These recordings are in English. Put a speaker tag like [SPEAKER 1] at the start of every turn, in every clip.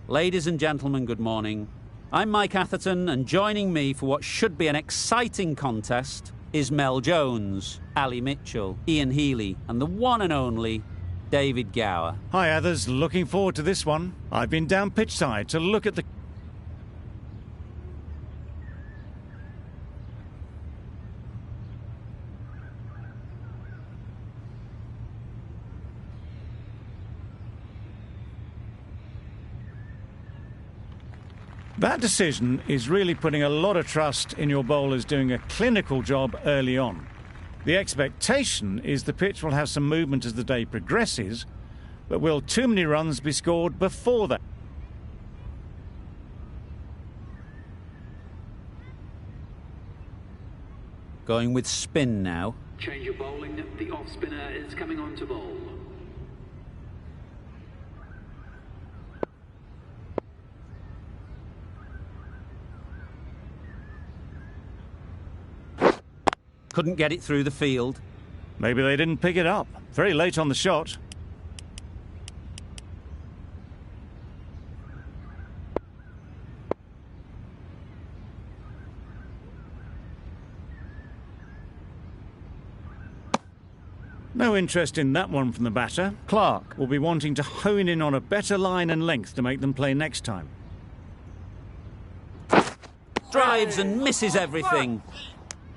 [SPEAKER 1] Ladies and gentlemen, good morning. I'm Mike Atherton, and joining me for what should be an exciting contest is Mel Jones, Ali Mitchell, Ian Healy, and the one and only David Gower.
[SPEAKER 2] Hi, others. Looking forward to this one. I've been down pitch side to look at the... That decision is really putting a lot of trust in your bowlers doing a clinical job early on. The expectation is the pitch will have some movement as the day progresses, but will too many runs be scored before that?
[SPEAKER 1] Going with spin now.
[SPEAKER 3] Change of bowling. The off spinner is coming on to bowl.
[SPEAKER 1] Couldn't get it through the field.
[SPEAKER 2] Maybe they didn't pick it up. Very late on the shot. No interest in that one from the batter. Clarke will be wanting to hone in on a better line and length to make them play next time.
[SPEAKER 1] Drives and misses everything.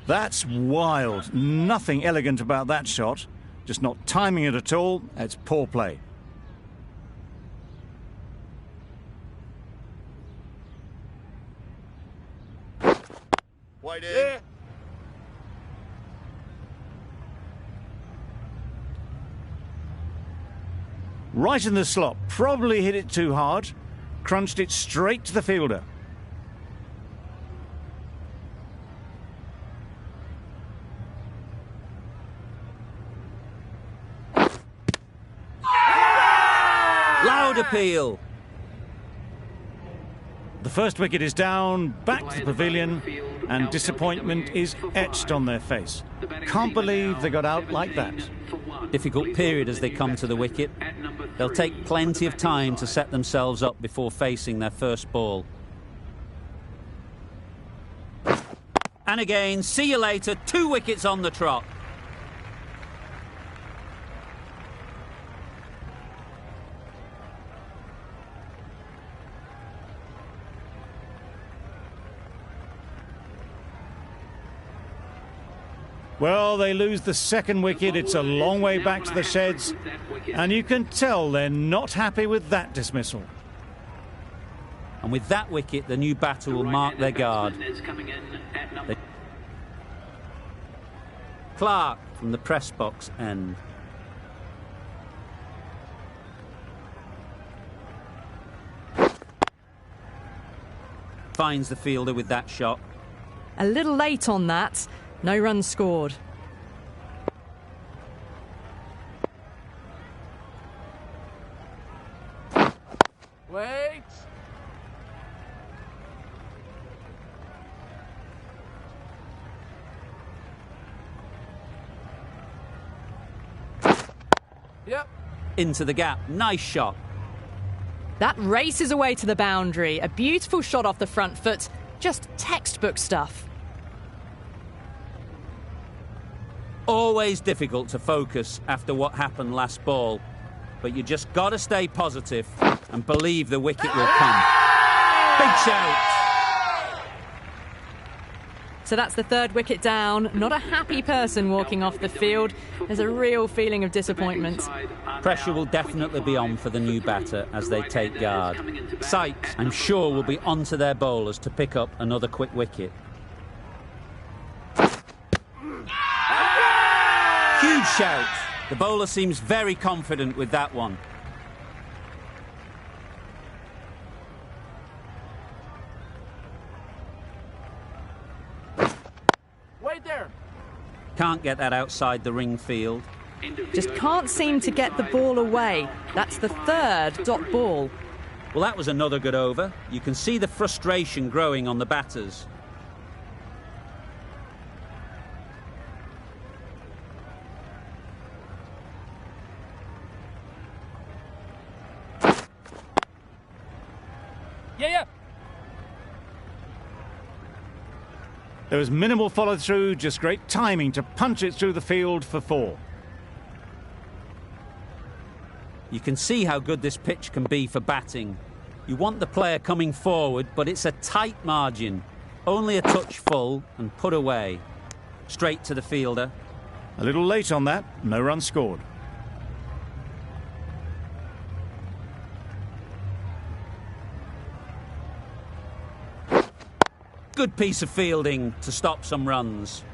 [SPEAKER 2] That's wild. Nothing elegant about that shot. Just not timing it at all. It's poor play.
[SPEAKER 4] Wide in.
[SPEAKER 2] Right in the slot. Probably hit it too hard. Crunched it straight to the fielder.
[SPEAKER 1] Loud appeal.
[SPEAKER 2] The first wicket is down, back to the pavilion, and disappointment is etched on their face. Can't believe they got out like that.
[SPEAKER 1] Difficult period as they come to the wicket. They'll take plenty of time to set themselves up before facing their first ball. And again, see you later, 2 wickets on the trot.
[SPEAKER 2] Well, they lose the second wicket. It's a long way back to the sheds, and you can tell they're not happy with that dismissal.
[SPEAKER 1] And with that wicket, the new batter will mark their guard. Clarke from the press box end. Finds the fielder with that shot.
[SPEAKER 5] A little late on that. No runs scored.
[SPEAKER 4] Wait. Yep.
[SPEAKER 1] Into the gap. Nice shot.
[SPEAKER 5] That races away to the boundary. A beautiful shot off the front foot. Just textbook stuff.
[SPEAKER 1] Always difficult to focus after what happened last ball, but you just got to stay positive and believe the wicket will come. Big shout.
[SPEAKER 5] So that's the third wicket down. Not a happy person walking off the field. There's a real feeling of disappointment.
[SPEAKER 1] Pressure will definitely be on for the new batter as they take guard. Sykes, I'm sure, will be onto their bowlers to pick up another quick wicket. Huge shout. The bowler seems very confident with that one.
[SPEAKER 4] Wait there.
[SPEAKER 1] Can't get that outside the ring field.
[SPEAKER 5] Just can't seem to get the ball away. That's the third dot ball.
[SPEAKER 1] Well, that was another good over. You can see the frustration growing on the batters.
[SPEAKER 4] Yeah.
[SPEAKER 2] There was minimal follow-through, just great timing to punch it through the field for 4.
[SPEAKER 1] You can see how good this pitch can be for batting. You want the player coming forward, but it's a tight margin. Only a touch full and put away. Straight to the fielder.
[SPEAKER 2] A little late on that, no run scored.
[SPEAKER 1] Good piece of fielding to stop some runs.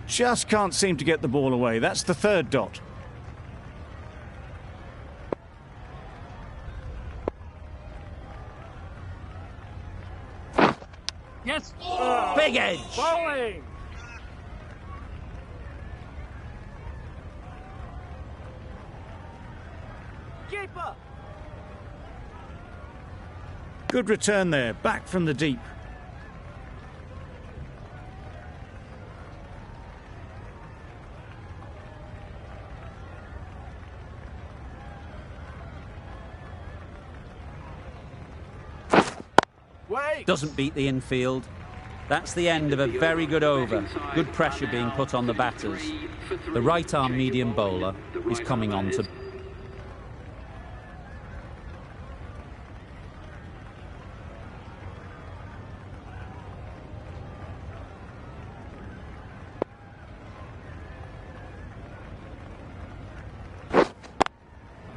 [SPEAKER 2] Just can't seem to get the ball away. That's the 3rd dot.
[SPEAKER 4] Yes.
[SPEAKER 1] Big edge.
[SPEAKER 4] Bowling. Keeper.
[SPEAKER 2] Good return there, back from the deep.
[SPEAKER 4] Wait.
[SPEAKER 1] Doesn't beat the infield. That's the end of a very good over. Good pressure being put on the batters. The right-arm medium bowler is coming on to...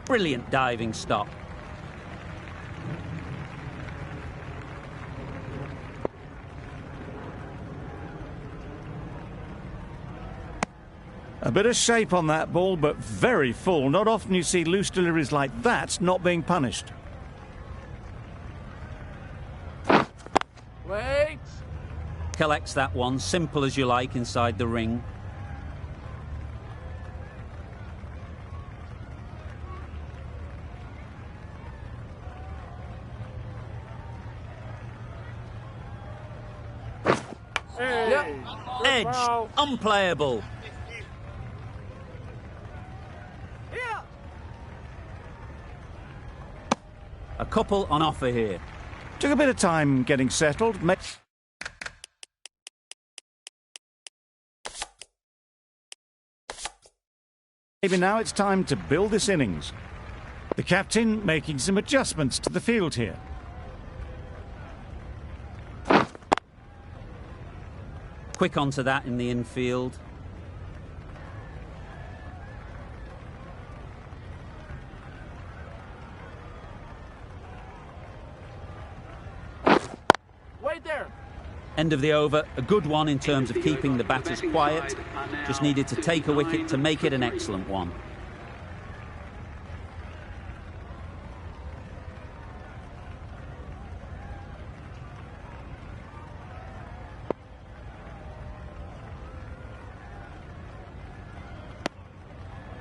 [SPEAKER 1] Brilliant diving stop.
[SPEAKER 2] A bit of shape on that ball, but very full. Not often you see loose deliveries like that not being punished.
[SPEAKER 4] Wait.
[SPEAKER 1] Collects that one, simple as you like, inside the ring.
[SPEAKER 4] Yep.
[SPEAKER 1] Edge, unplayable.
[SPEAKER 4] Here.
[SPEAKER 1] A couple on offer here.
[SPEAKER 2] Took a bit of time getting settled. Maybe now it's time to build this innings. The captain making some adjustments to the field here.
[SPEAKER 1] Quick onto that in the infield.
[SPEAKER 4] Wait there.
[SPEAKER 1] End of the over. A good one in terms of keeping the batters quiet. Just needed to take a wicket to make it an excellent one.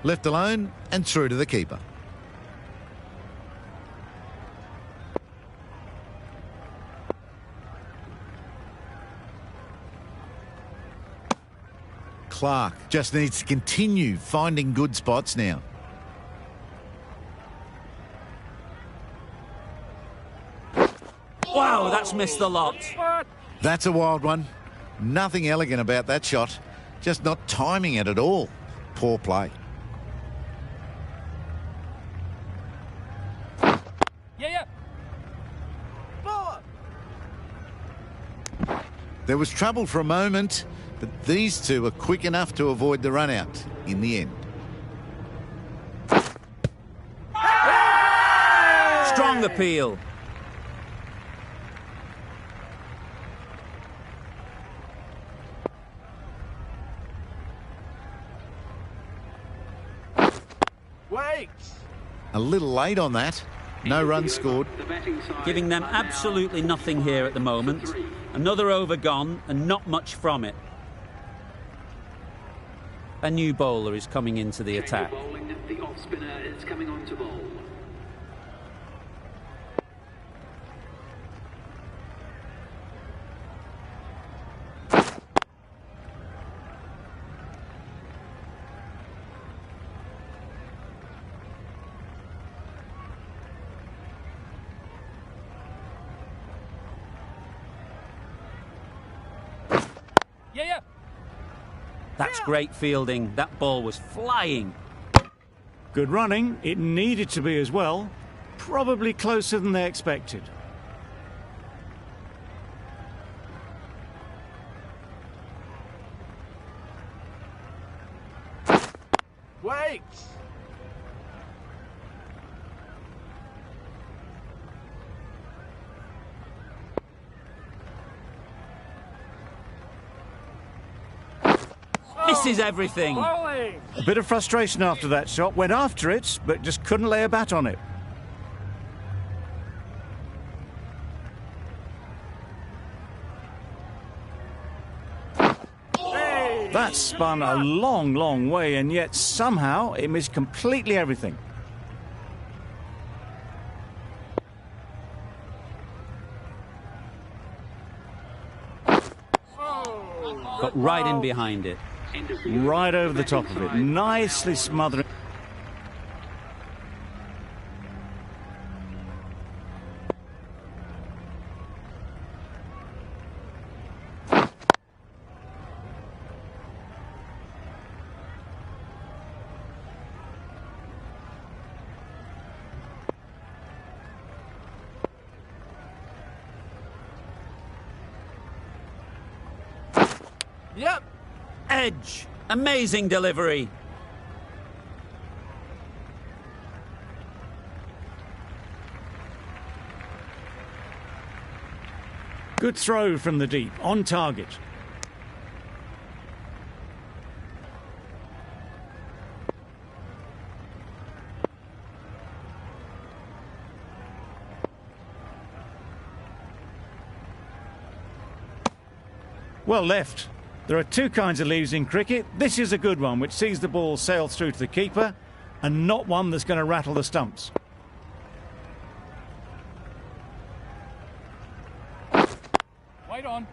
[SPEAKER 6] Left alone and through to the keeper. Clarke just needs to continue finding good spots now.
[SPEAKER 1] Wow, that's missed the lot.
[SPEAKER 6] That's a wild one. Nothing elegant about that shot. Just not timing it at all. Poor play.
[SPEAKER 4] Yeah. Forward.
[SPEAKER 6] There was trouble for a moment, but these two are quick enough to avoid the run-out in the end.
[SPEAKER 1] Strong appeal.
[SPEAKER 4] Wait.
[SPEAKER 6] A little late on that. No runs scored.
[SPEAKER 1] Giving them absolutely nothing here at the moment. Another over gone and not much from it. A new bowler is coming into the attack.
[SPEAKER 3] The off spinner is coming on to bowl.
[SPEAKER 1] That's great fielding. That ball was flying.
[SPEAKER 2] Good running. It needed to be as well. Probably closer than they expected.
[SPEAKER 4] Wait!
[SPEAKER 1] Misses everything.
[SPEAKER 4] Bowling!
[SPEAKER 2] A bit of frustration after that shot. Went after it, but just couldn't lay a bat on it. That spun a long, long way, and yet somehow it missed completely everything.
[SPEAKER 1] Got right in behind it.
[SPEAKER 2] Right over the top of it. Nicely smothering.
[SPEAKER 4] Yep!
[SPEAKER 1] Edge. Amazing delivery.
[SPEAKER 2] Good throw from the deep, on target. Well left. There are two kinds of leaves in cricket. This is a good one, which sees the ball sail through to the keeper, and not one that's going to rattle the stumps.
[SPEAKER 4] Wait on.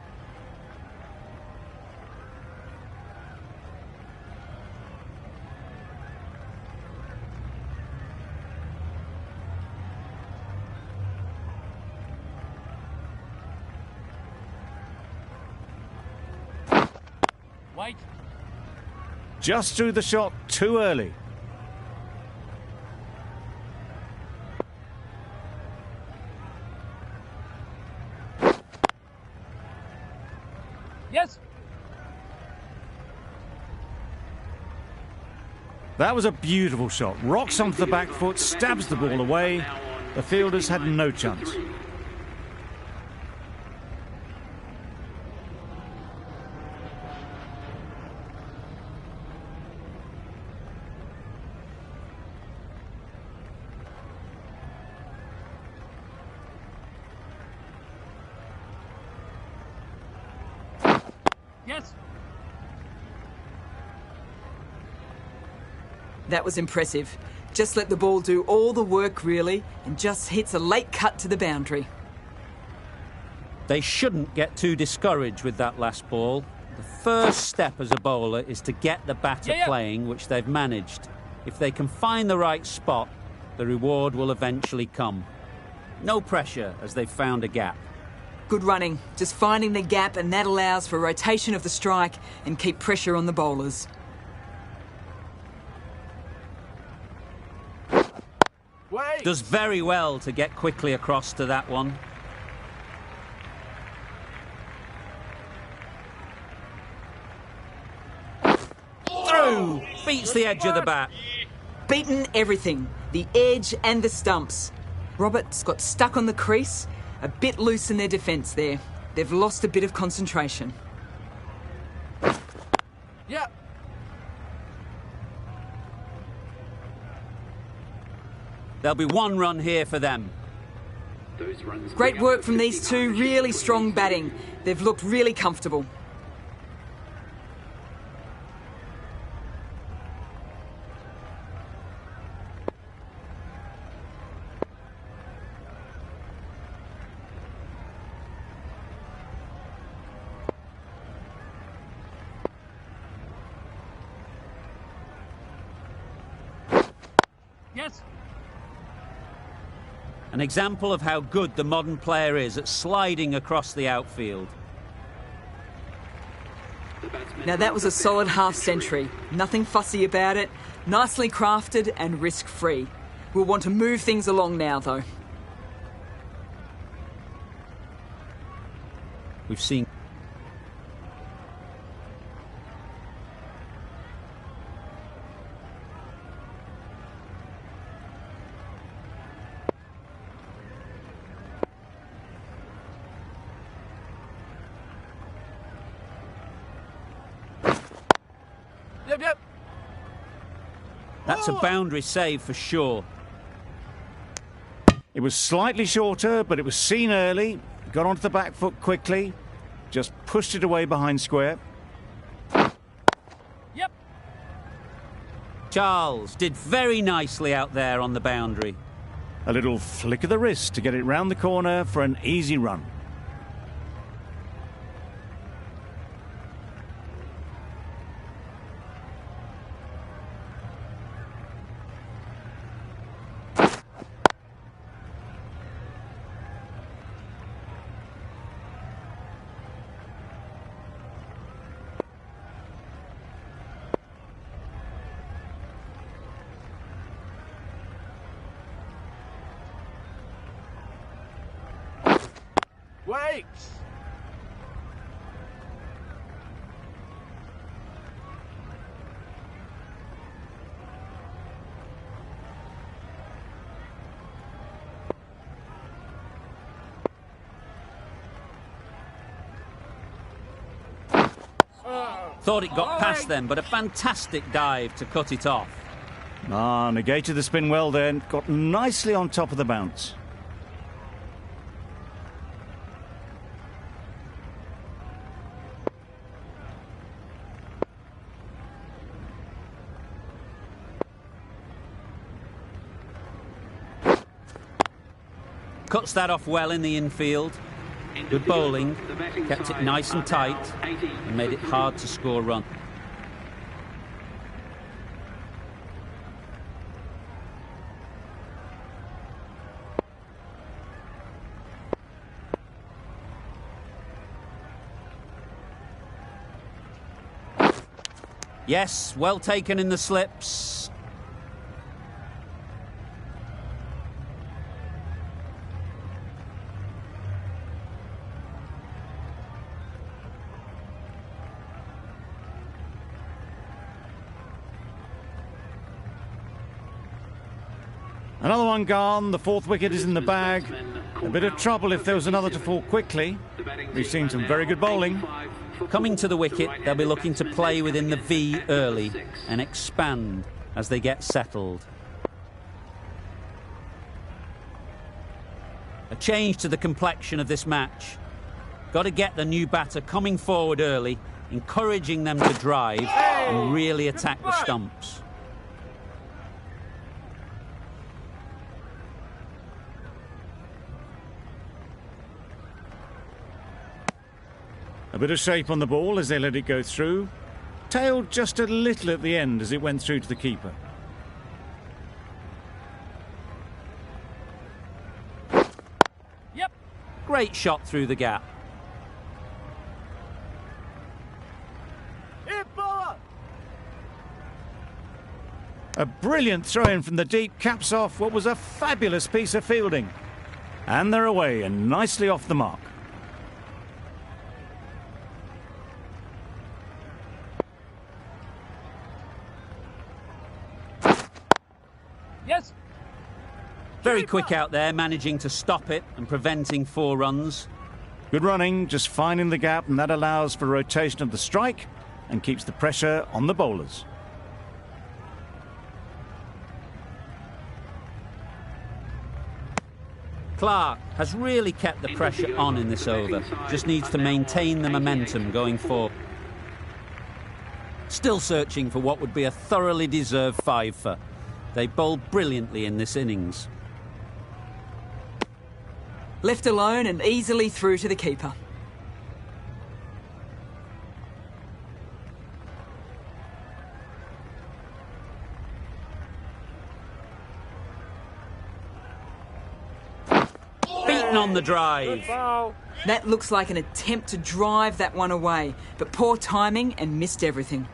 [SPEAKER 4] Wait.
[SPEAKER 2] Just threw the shot too early.
[SPEAKER 4] Yes.
[SPEAKER 2] That was a beautiful shot. Rocks onto the back foot, stabs the ball away. The fielders had no chance.
[SPEAKER 4] Yes.
[SPEAKER 7] That was impressive. Just let the ball do all the work, really, and just hits a late cut to the boundary.
[SPEAKER 1] They shouldn't get too discouraged with that last ball. The first step as a bowler is to get the batter playing, which they've managed. If they can find the right spot, the reward will eventually come. No pressure as they've found a gap.
[SPEAKER 7] Good running, just finding the gap, and that allows for rotation of the strike and keep pressure on the bowlers.
[SPEAKER 4] Wait.
[SPEAKER 1] Does very well to get quickly across to that one. Through! Beats the edge of the bat.
[SPEAKER 7] Beaten everything, the edge and the stumps. Roberts got stuck on the crease, a bit loose in their defence there. They've lost a bit of concentration.
[SPEAKER 4] Yeah.
[SPEAKER 1] There'll be one run here for them.
[SPEAKER 3] Those runs
[SPEAKER 7] Great work from these two, really strong batting. They've looked really comfortable.
[SPEAKER 4] Yes.
[SPEAKER 1] An example of how good the modern player is at sliding across the outfield.
[SPEAKER 7] Now that was a solid half-century. Nothing fussy about it, nicely crafted and risk-free. We'll want to move things along now, though.
[SPEAKER 1] We've seen...
[SPEAKER 4] Yep.
[SPEAKER 1] That's a boundary save for sure.
[SPEAKER 2] It was slightly shorter, but it was seen early. Got onto the back foot quickly. Just pushed it away behind square.
[SPEAKER 4] Yep.
[SPEAKER 1] Charles did very nicely out there on the boundary.
[SPEAKER 2] A little flick of the wrist to get it round the corner for an easy run.
[SPEAKER 4] Wait.
[SPEAKER 1] Thought it got past them, but a fantastic dive to cut it off.
[SPEAKER 2] Negated the spin well then. Got nicely on top of the bounce.
[SPEAKER 1] Cuts that off well in the infield. Good bowling, kept it nice and tight and made it hard to score a run. Yes, well taken in the slips.
[SPEAKER 2] Another one gone. The fourth wicket is in the bag. A bit of trouble if there was another to fall quickly. We've seen some very good bowling.
[SPEAKER 1] Coming to the wicket, they'll be looking to play within the V early and expand as they get settled. A change to the complexion of this match. Got to get the new batter coming forward early, encouraging them to drive and really attack the stumps.
[SPEAKER 2] A bit of shape on the ball as they let it go through. Tailed just a little at the end as it went through to the keeper.
[SPEAKER 4] Yep.
[SPEAKER 1] Great shot through the gap.
[SPEAKER 2] A brilliant throw-in from the deep caps off what was a fabulous piece of fielding. And they're away and nicely off the mark.
[SPEAKER 4] Yes.
[SPEAKER 1] Very quick out there, managing to stop it and preventing 4 runs.
[SPEAKER 2] Good running, just finding the gap, and that allows for rotation of the strike and keeps the pressure on the bowlers.
[SPEAKER 1] Clarke has really kept the pressure on in this over. Just needs to maintain the momentum going forward. Still searching for what would be a thoroughly deserved 5-for. They bowled brilliantly in this innings.
[SPEAKER 7] Left alone and easily through to the keeper.
[SPEAKER 1] Beaten Beaten on the drive.
[SPEAKER 7] That looks like an attempt to drive that one away, but poor timing and missed everything.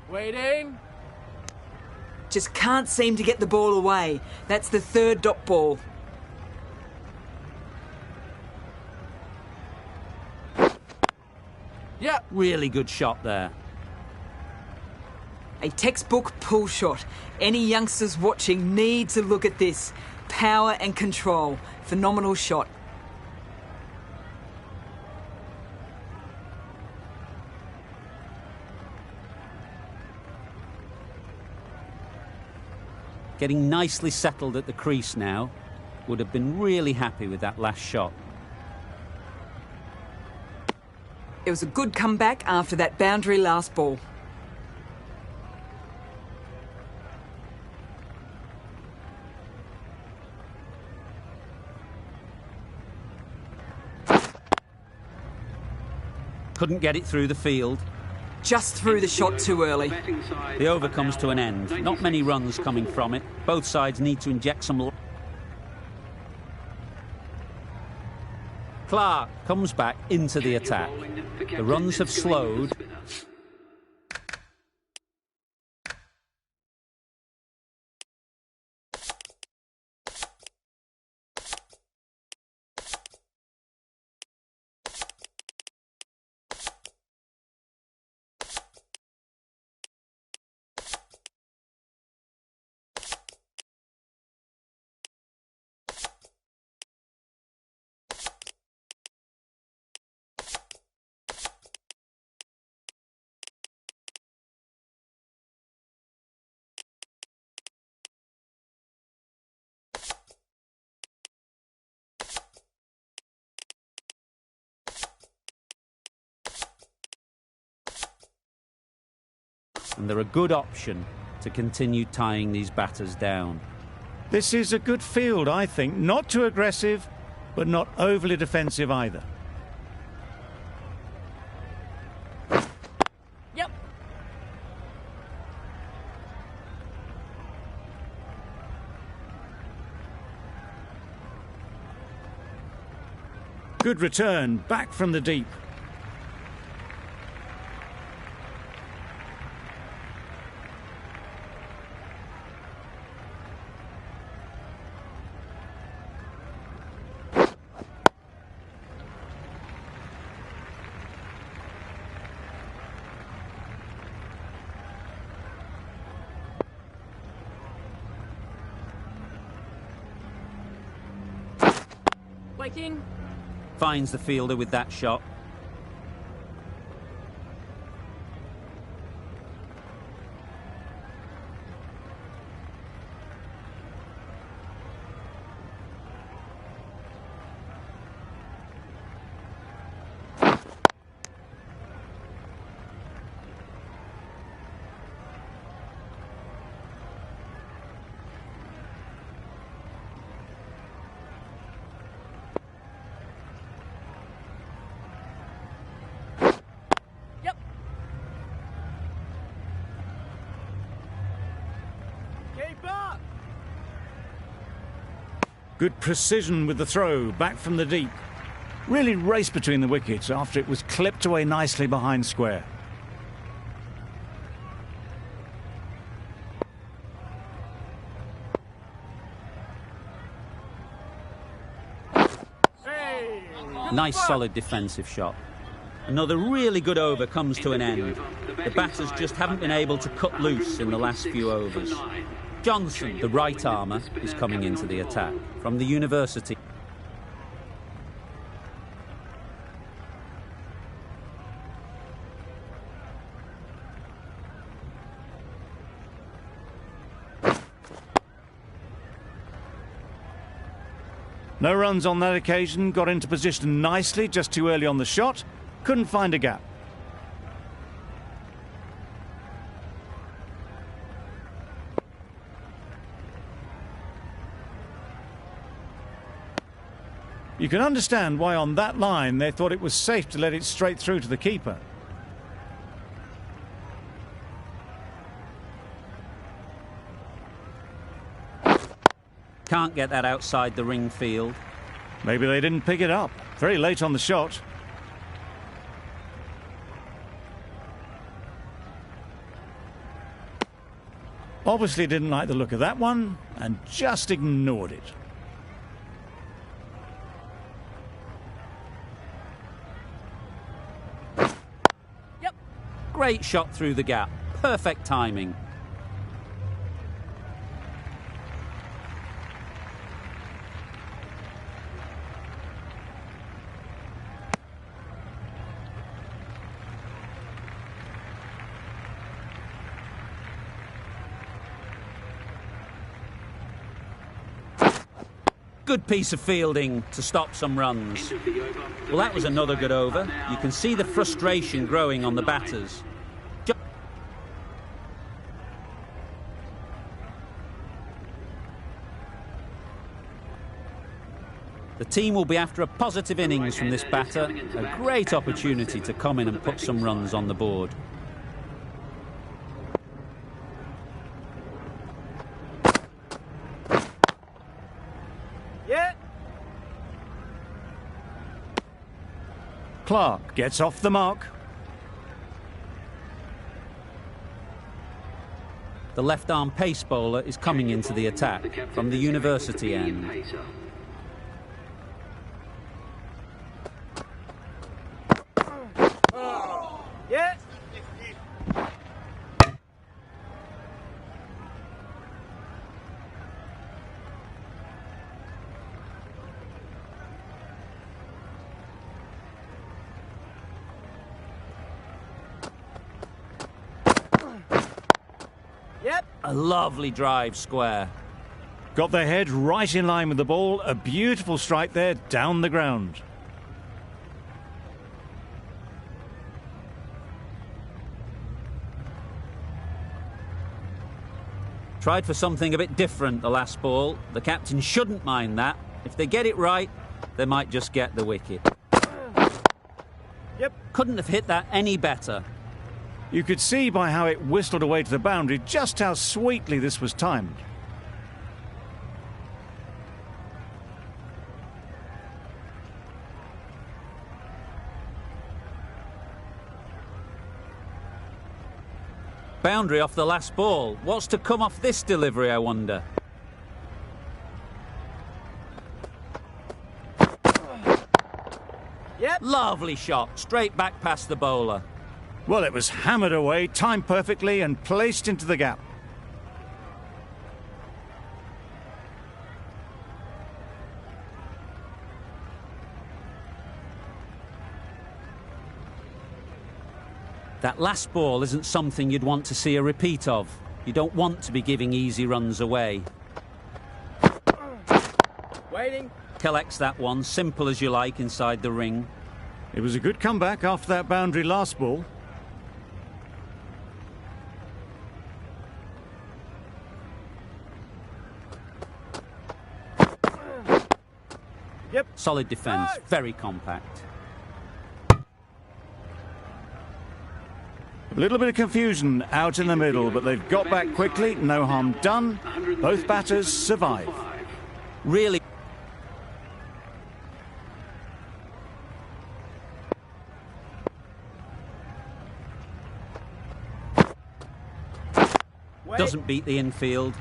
[SPEAKER 4] Waiting.
[SPEAKER 7] Just can't seem to get the ball away. That's the third dot ball.
[SPEAKER 4] Yeah.
[SPEAKER 1] Really good shot there.
[SPEAKER 7] A textbook pull shot. Any youngsters watching need to look at this. Power and control. Phenomenal shot.
[SPEAKER 1] Getting nicely settled at the crease now. Would have been really happy with that last shot.
[SPEAKER 7] It was a good comeback after that boundary last ball.
[SPEAKER 1] Couldn't get it through the field.
[SPEAKER 7] Just threw the shot too early.
[SPEAKER 1] The over comes to an end. Not many runs coming from it. Both sides need to inject some... Clarke comes back into the attack. The runs have slowed. And they're a good option to continue tying these batters down.
[SPEAKER 2] This is a good field, I think. Not too aggressive, but not overly defensive either.
[SPEAKER 4] Yep.
[SPEAKER 2] Good return, back from the deep.
[SPEAKER 4] Waiting.
[SPEAKER 1] Finds the fielder with that shot.
[SPEAKER 2] Good precision with the throw, back from the deep. Really raced between the wickets after it was clipped away nicely behind square.
[SPEAKER 1] Nice solid defensive shot. Another really good over comes to an end. The batters just haven't been able to cut loose in the last few overs. Johnson, the right armer, is coming into the attack from the university.
[SPEAKER 2] No runs on that occasion, got into position nicely, just too early on the shot, couldn't find a gap. You can understand why on that line they thought it was safe to let it straight through to the keeper.
[SPEAKER 1] Can't get that outside the ring field.
[SPEAKER 2] Maybe they didn't pick it up. Very late on the shot. Obviously didn't like the look of that one and just ignored it.
[SPEAKER 1] Yep. Great shot through the gap. Perfect timing. Good piece of fielding to stop some runs. Well, that was another good over. You can see the frustration growing on the batters. The team will be after a positive innings from this batter. A great opportunity to come in and put some runs on the board.
[SPEAKER 2] Clarke gets off the mark.
[SPEAKER 1] The left-arm pace bowler is coming into the attack from the university end.
[SPEAKER 4] Yeah. Yep.
[SPEAKER 1] A lovely drive square.
[SPEAKER 2] Got their head right in line with the ball. A beautiful strike there down the ground.
[SPEAKER 1] Tried for something a bit different the last ball. The captain shouldn't mind that. If they get it right, they might just get the wicket.
[SPEAKER 4] Yep.
[SPEAKER 1] Couldn't have hit that any better.
[SPEAKER 2] You could see by how it whistled away to the boundary just how sweetly this was timed.
[SPEAKER 1] Boundary off the last ball. What's to come off this delivery, I wonder?
[SPEAKER 4] Yep.
[SPEAKER 1] Lovely shot, straight back past the bowler.
[SPEAKER 2] Well, it was hammered away, timed perfectly and placed into the gap.
[SPEAKER 1] That last ball isn't something you'd want to see a repeat of. You don't want to be giving easy runs away.
[SPEAKER 4] Waiting.
[SPEAKER 1] Collects that one, simple as you like, inside the ring.
[SPEAKER 2] It was a good comeback after that boundary last ball.
[SPEAKER 4] Yep.
[SPEAKER 1] Solid defence, very compact.
[SPEAKER 2] A little bit of confusion out in the middle, but they've got back quickly. No harm done. Both batters survive.
[SPEAKER 1] Really. Doesn't beat the infield.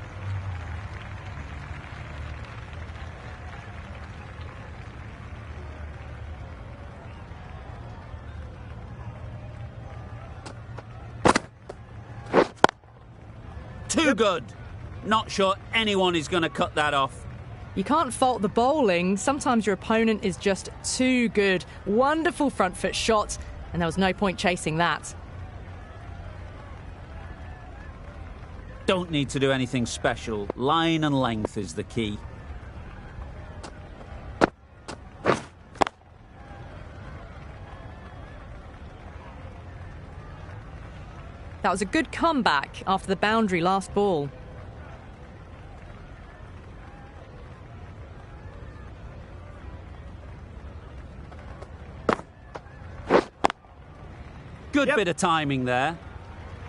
[SPEAKER 1] Too good. Not sure anyone is going to cut that off.
[SPEAKER 5] You can't fault the bowling. Sometimes your opponent is just too good. Wonderful front foot shot, and there was no point chasing that.
[SPEAKER 1] Don't need to do anything special. Line and length is the key.
[SPEAKER 5] That was a good comeback after the boundary last ball.
[SPEAKER 1] Good bit of timing there.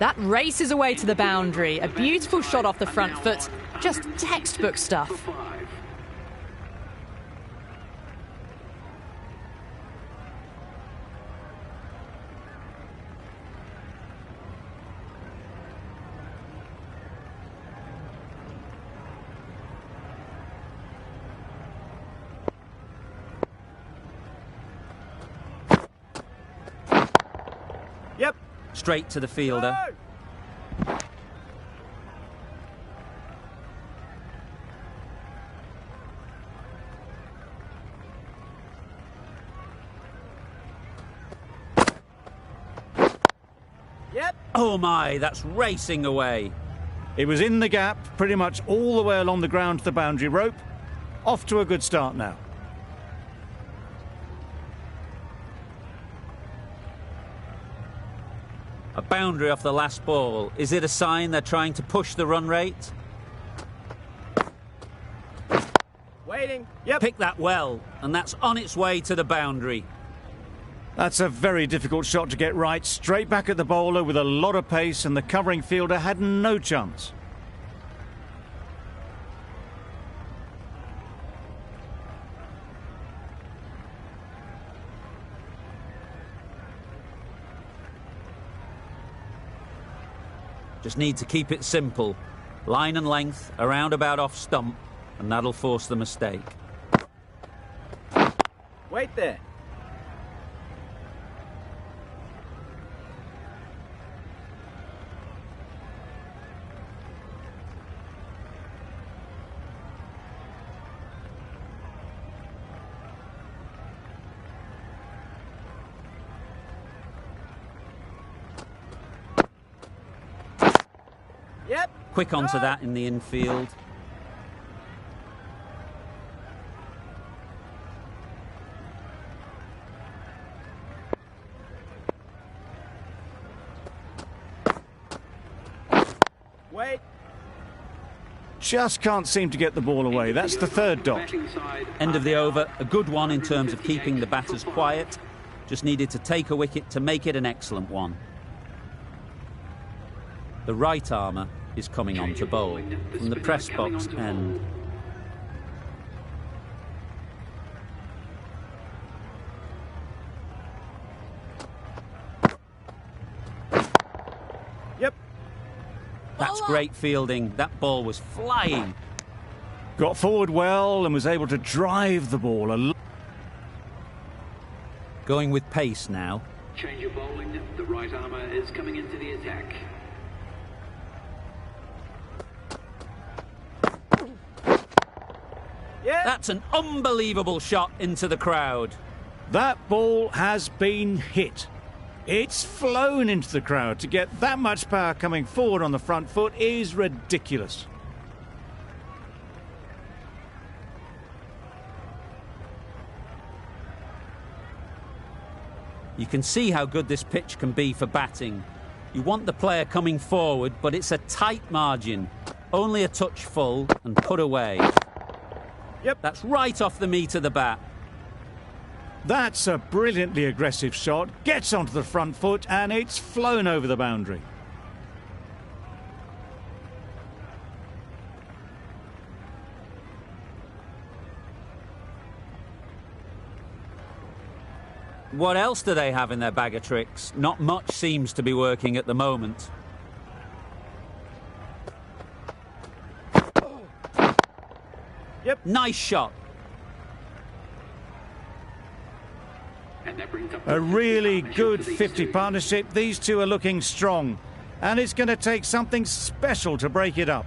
[SPEAKER 5] That races away to the boundary. A beautiful shot off the front foot. Just textbook stuff.
[SPEAKER 3] For 5.
[SPEAKER 4] Yep.
[SPEAKER 1] Straight to the fielder.
[SPEAKER 4] Go. Yep.
[SPEAKER 1] Oh my, that's racing away.
[SPEAKER 2] It was in the gap, pretty much all the way along the ground to the boundary rope. Off to a good start now.
[SPEAKER 1] A boundary off the last ball. Is it a sign they're trying to push the run rate?
[SPEAKER 4] Waiting. Yep.
[SPEAKER 1] Pick that well, and that's on its way to the boundary.
[SPEAKER 2] That's a very difficult shot to get right. Straight back at the bowler with a lot of pace, and the covering fielder had no chance.
[SPEAKER 1] Just need to keep it simple. Line and length, around about off stump, and that'll force the mistake.
[SPEAKER 4] Wait there. Yep.
[SPEAKER 1] Quick onto that in the infield.
[SPEAKER 4] Wait.
[SPEAKER 2] Just can't seem to get the ball away. That's the third dot.
[SPEAKER 3] Batting side.
[SPEAKER 1] End of the over. A good one in terms of keeping the batters quiet. Just needed to take a wicket to make it an excellent one. The right armour is coming on to bowl from the press box end.
[SPEAKER 4] Yep.
[SPEAKER 1] That's great fielding. That ball was flying.
[SPEAKER 2] Got forward well and was able to drive the ball a lot.
[SPEAKER 1] Going with pace now.
[SPEAKER 3] Change of bowling. The right armour is coming into the attack.
[SPEAKER 4] Yeah.
[SPEAKER 1] That's an unbelievable shot into the crowd.
[SPEAKER 2] That ball has been hit. It's flown into the crowd. To get that much power coming forward on the front foot is ridiculous.
[SPEAKER 1] You can see how good this pitch can be for batting. You want the player coming forward, but it's a tight margin. Only a touch full and put away.
[SPEAKER 4] Yep.
[SPEAKER 1] That's right off the meat of the bat.
[SPEAKER 2] That's a brilliantly aggressive shot. Gets onto the front foot and it's flown over the boundary.
[SPEAKER 1] What else do they have in their bag of tricks? Not much seems to be working at the moment.
[SPEAKER 4] Yep.
[SPEAKER 1] Nice shot.
[SPEAKER 3] And that brings up
[SPEAKER 2] A really
[SPEAKER 3] partnership
[SPEAKER 2] good
[SPEAKER 3] for these
[SPEAKER 2] 50
[SPEAKER 3] two.
[SPEAKER 2] partnership. These two are looking strong. And it's going to take something special to break it up.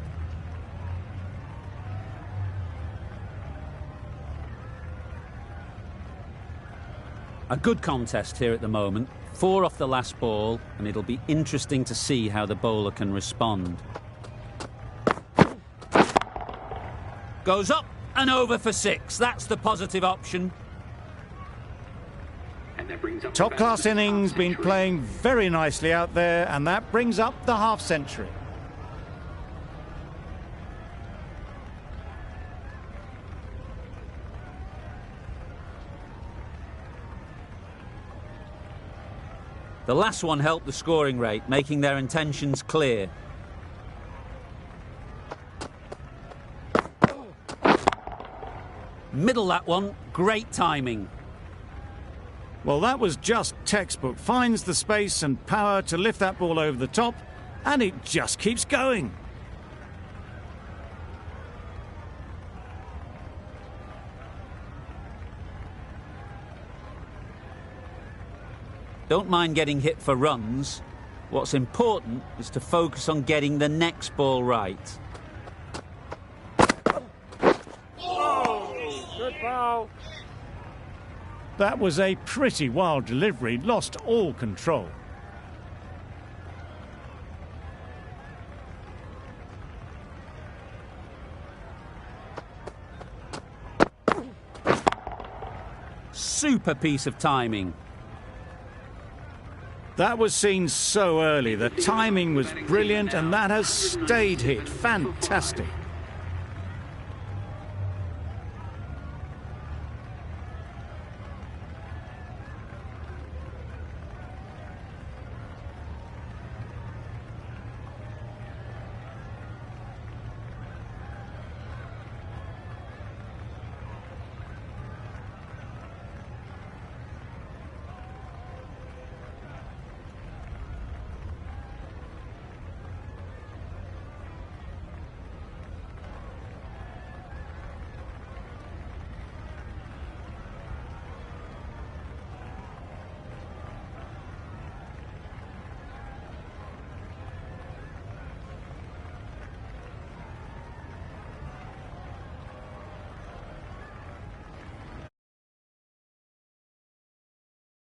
[SPEAKER 1] A good contest here at the moment. 4 off the last ball, and it'll be interesting to see how the bowler can respond. Goes up and over for 6. That's the positive option.
[SPEAKER 3] And that brings up
[SPEAKER 2] Top
[SPEAKER 3] the
[SPEAKER 2] class
[SPEAKER 3] batsman's
[SPEAKER 2] innings, been
[SPEAKER 3] half-century.
[SPEAKER 2] playing very nicely out there, and that brings up the half century.
[SPEAKER 1] The last one helped the scoring rate, making their intentions clear. Middle that one, great timing.
[SPEAKER 2] Well, that was just textbook. Finds the space and power to lift that ball over the top, and it just keeps going.
[SPEAKER 1] Don't mind getting hit for runs. What's important is to focus on getting the next ball right.
[SPEAKER 4] Good ball.
[SPEAKER 2] That was a pretty wild delivery, lost all control.
[SPEAKER 1] Super piece of timing.
[SPEAKER 2] That was seen so early. The timing was brilliant, and that has stayed hit. Fantastic.